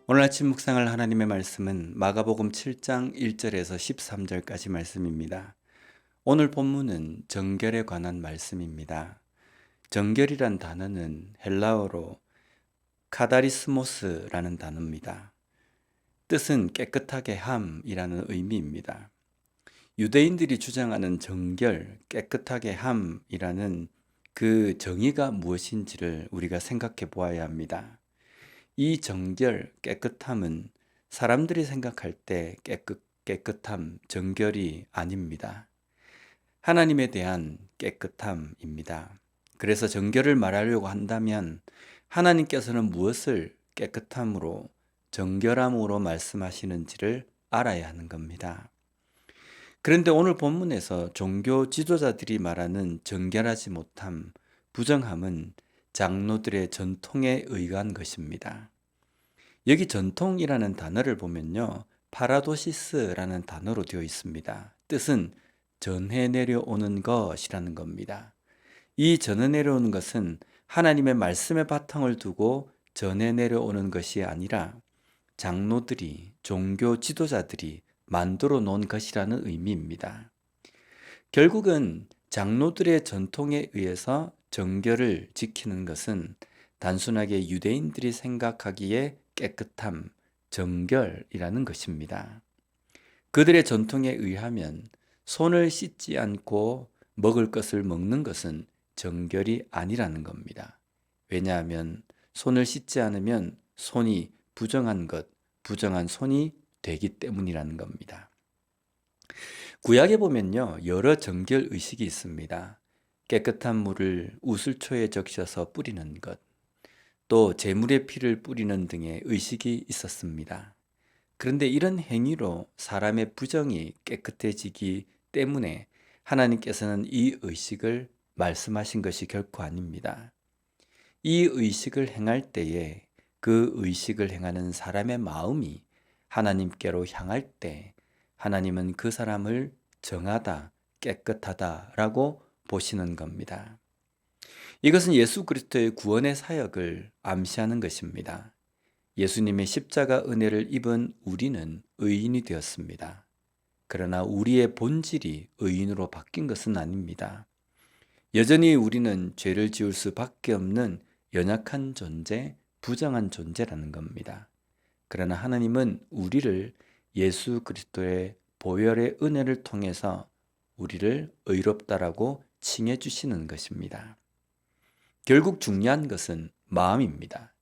오늘 아침 묵상할 하나님의 말씀은 마가복음 7장 1절에서 13절까지 말씀입니다. 오늘 본문은 정결에 관한 말씀입니다. 정결이란 단어는 헬라어로 카다리스모스라는 단어입니다. 뜻은 깨끗하게 함이라는 의미입니다. 유대인들이 주장하는 정결, 깨끗하게 함이라는 그 정의가 무엇인지를 우리가 생각해 보아야 합니다. 이 정결, 깨끗함은 사람들이 생각할 때 깨끗함, 정결이 아닙니다. 하나님에 대한 깨끗함입니다. 그래서 정결을 말하려고 한다면 하나님께서는 무엇을 깨끗함으로, 정결함으로 말씀하시는지를 알아야 하는 겁니다. 그런데 오늘 본문에서 종교 지도자들이 말하는 정결하지 못함, 부정함은 장로들의 전통에 의한 것입니다. 여기 전통이라는 단어를 보면요, 파라도시스라는 단어로 되어 있습니다. 뜻은 전해 내려오는 것이라는 겁니다. 이 전해 내려오는 것은 하나님의 말씀의 바탕을 두고 전해 내려오는 것이 아니라 장로들이, 종교 지도자들이 만들어 놓은 것이라는 의미입니다. 결국은 장로들의 전통에 의해서 정결을 지키는 것은 단순하게 유대인들이 생각하기에 깨끗함, 정결이라는 것입니다. 그들의 전통에 의하면 손을 씻지 않고 먹을 것을 먹는 것은 정결이 아니라는 겁니다. 왜냐하면 손을 씻지 않으면 손이 부정한 것, 부정한 손이 되기 때문이라는 겁니다. 구약에 보면요, 여러 정결 의식이 있습니다. 깨끗한 물을 우슬초에 적셔서 뿌리는 것, 또 제물의 피를 뿌리는 등의 의식이 있었습니다. 그런데 이런 행위로 사람의 부정이 깨끗해지기 때문에 하나님께서는 이 의식을 말씀하신 것이 결코 아닙니다. 이 의식을 행할 때에 그 의식을 행하는 사람의 마음이 하나님께로 향할 때 하나님은 그 사람을 정하다, 깨끗하다라고 보시는 겁니다. 이것은 예수 그리스도의 구원의 사역을 암시하는 것입니다. 예수님의 십자가 은혜를 입은 우리는 의인이 되었습니다. 그러나 우리의 본질이 의인으로 바뀐 것은 아닙니다. 여전히 우리는 죄를 지을 수밖에 없는 연약한 존재, 부정한 존재라는 겁니다. 그러나 하나님은 우리를 예수 그리스도의 보혈의 은혜를 통해서 우리를 의롭다라고 칭해 주시는 것입니다. 결국 중요한 것은 마음입니다.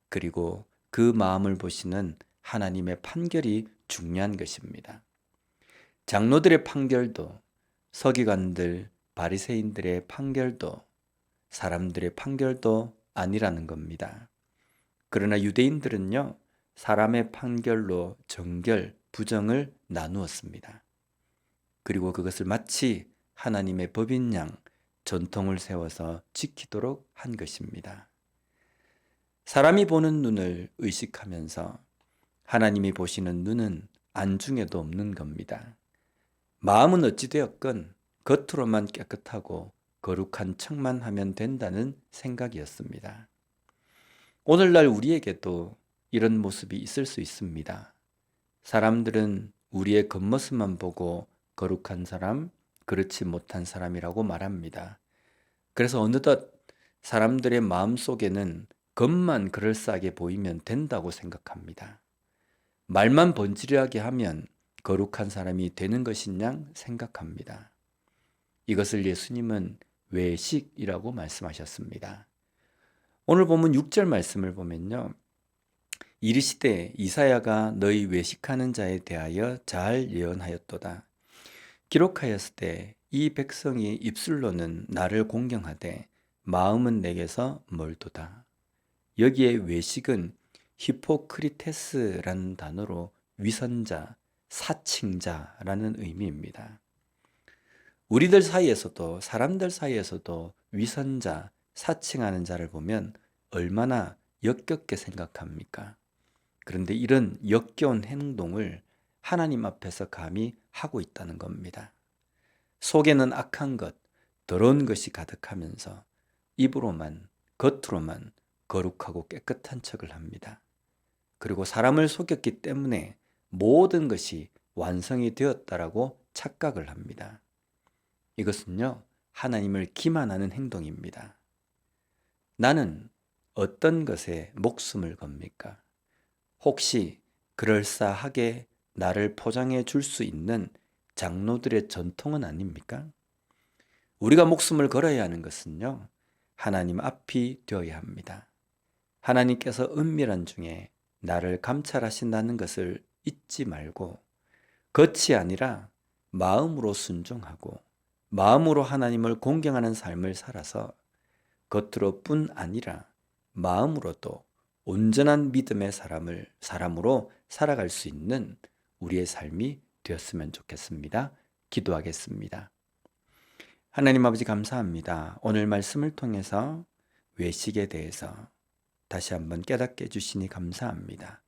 그리고 그 마음을 보시는 하나님의 판결이 중요한 것입니다. 장로들의 판결도, 서기관들, 바리새인들의 판결도, 사람들의 판결도 아니라는 겁니다. 그러나 유대인들은요, 사람의 판결로 정결, 부정을 나누었습니다. 그리고 그것을 마치 하나님의 법인 양 전통을 세워서 지키도록 한 것입니다. 사람이 보는 눈을 의식하면서 하나님이 보시는 눈은 안중에도 없는 겁니다. 마음은 어찌되었건 겉으로만 깨끗하고 거룩한 척만 하면 된다는 생각이었습니다. 오늘날 우리에게도 이런 모습이 있을 수 있습니다. 사람들은 우리의 겉모습만 보고 거룩한 사람, 그렇지 못한 사람이라고 말합니다. 그래서 어느덧 사람들의 마음 속에는 겉만 그럴싸하게 보이면 된다고 생각합니다. 말만 번지르하게 하면 거룩한 사람이 되는 것인 양 생각합니다. 이것을 예수님은 외식이라고 말씀하셨습니다. 오늘 보면 6절 말씀을 보면요. 이르시되 이사야가 너희 외식하는 자에 대하여 잘 예언하였도다. 기록하였으되 이 백성이 입술로는 나를 공경하되 마음은 내게서 멀도다. 여기에 외식은 히포크리테스라는 단어로 위선자, 사칭자라는 의미입니다. 우리들 사이에서도, 사람들 사이에서도 위선자, 사칭하는 자를 보면 얼마나 역겹게 생각합니까? 그런데 이런 역겨운 행동을 하나님 앞에서 감히 하고 있다는 겁니다. 속에는 악한 것, 더러운 것이 가득하면서 입으로만, 겉으로만 거룩하고 깨끗한 척을 합니다. 그리고 사람을 속였기 때문에 모든 것이 완성이 되었다라고 착각을 합니다. 이것은요, 하나님을 기만하는 행동입니다. 나는 어떤 것에 목숨을 겁니까? 혹시 그럴싸하게 나를 포장해 줄 수 있는 장로들의 전통은 아닙니까? 우리가 목숨을 걸어야 하는 것은요, 하나님 앞이 되어야 합니다. 하나님께서 은밀한 중에 나를 감찰하신다는 것을 잊지 말고 겉이 아니라 마음으로 순종하고 마음으로 하나님을 공경하는 삶을 살아서 겉으로뿐 아니라 마음으로도 온전한 믿음의 사람으로 살아갈 수 있는 우리의 삶이 되었으면 좋겠습니다. 기도하겠습니다. 하나님 아버지 감사합니다. 오늘 말씀을 통해서 외식에 대해서 다시 한번 깨닫게 해주시니 감사합니다.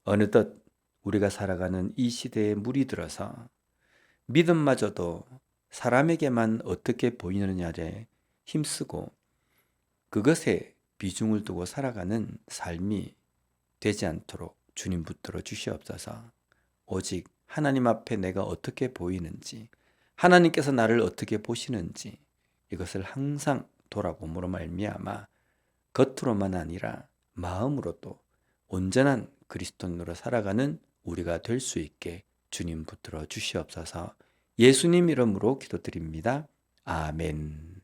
어느덧 우리가 살아가는 이 시대에 물이 들어서 믿음마저도 사람에게만 어떻게 보이느냐에 힘쓰고 그것에 비중을 두고 살아가는 삶이 되지 않도록 주님 붙들어 주시옵소서. 오직 하나님 앞에 내가 어떻게 보이는지, 하나님께서 나를 어떻게 보시는지 이것을 항상 돌아봄으로 말미암아 겉으로만 아니라 마음으로도 온전한 그리스도인으로 살아가는 우리가 될 수 있게 주님 붙들어 주시옵소서. 예수님 이름으로 기도드립니다. 아멘.